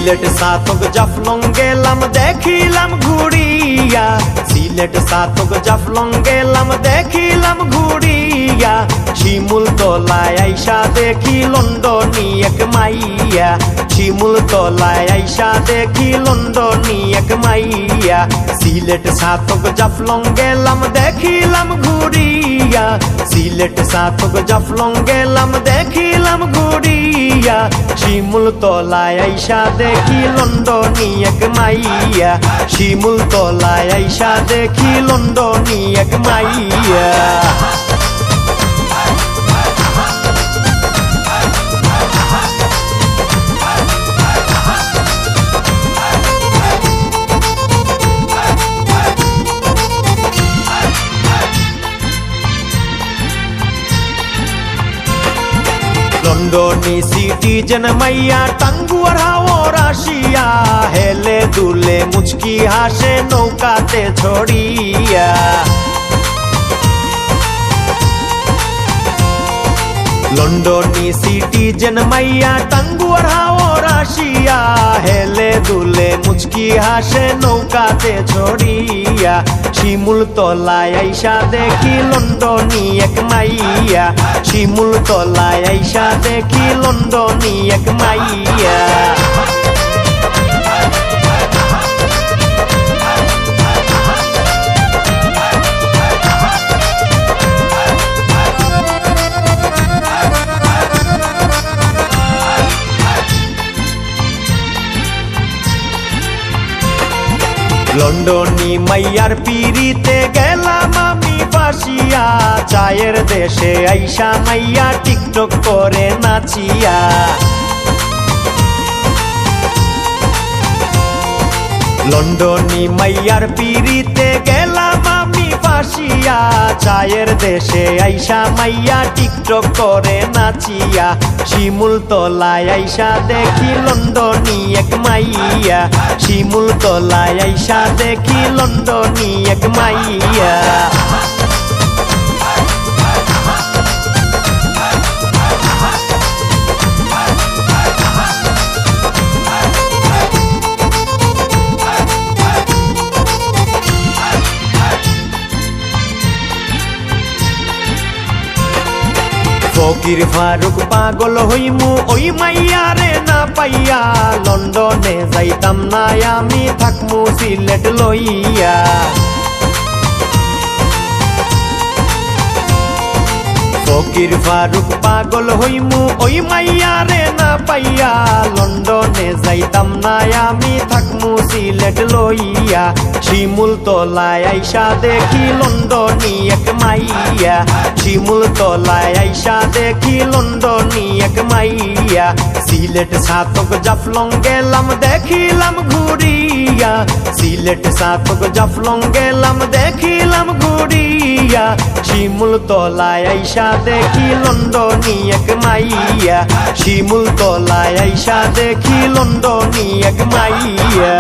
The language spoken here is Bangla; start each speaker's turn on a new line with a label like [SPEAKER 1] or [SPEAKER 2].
[SPEAKER 1] সিলেট সাতক জাফলং গেলাম দেখিলাম ঘুরিয়া, সিলেট সাতক জাফলং গেলাম দেখিলাম ঘুরিয়া, শিমুল তলায় আইসা দেখি লন্ডনী এক মাইয়া, শিমুল তলায় আইসা দেখি লন্ডনী এক মাইয়া। সিলেট সাতক জাফলং গেলাম দেখিলাম ঘুরিয়া, সিলেট সাতক জাফলং গেলাম দেখিলাম ঘুরিয়া, শিমুল তলায় আইসা দেখি লন্ডনী এক মাইয়া, শিমুল তলায় আইসা দেখি লন্ডনী এক মাইয়া। লন্ডনী সিটিজেন মাইয়া টাঙ্গুয়ার হাওর আসিয়া, হেলে দুলে মুচকি হাসে নৌকাতে ছড়িয়া। লন্ডনী সিটিজেন মাইয়া টাঙ্গুয়ার হাওর আসিয়া, হেলে দুলে মুচকি হাসে নৌকাতে ছড়িয়া, শিমুল তলায় আইসা দেখি লন্ডনী এক মাইয়া, শিমুল তলায় আইসা দেখি লন্ডনী এক মাইয়া। লন্ডনী মাইয়ার পিড়িতে গেলাম আমি ফাঁসিয়া, চায়ের দেশে আইসা মাইয়া টিকটক করে নাচিয়া। লন্ডনী মাইয়ার পিড়িতে গেলাম আমি ফাঁসিয়া, চায়ের দেশে আইসা মাইয়া টিকটক করে নাচিয়া, শিমুল তলায় আইসা দেখি লন্ডনী এক মাইয়া, শিমুল তলায় আইসা দেখি লন্ডনী এক মাইয়া। ফকির ফারুক পাগল হইমু ওই মাইয়ারে না পাইয়া, লন্ডনে যাইতাম না আমি থাকমু সিলেট লইয়া। ফকির ফারুক পাগল হইমু ওই মাইয়ারে না পাইয়া, লন্ডনে যাইতাম না আমি থাকমু সিলেট লইয়া, শিমুল তলায় আইসা দেখি লন্ডনী এক মাইয়া, শিমুল তলায় আইসা দেখি লন্ডনী এক মাইয়া। সিলেট সাতক জাফলং গেলাম দেখিলাম ঘুরিয়া, সিলেট সাতক জাফলং গেলাম দেখিলাম ঘুরিয়া, শিমুল তলায় আইসা দেখি লন্ডনী এক মাইয়া, শিমুল তলায় আইসা দেখি লন্ডনী এক মাইয়া।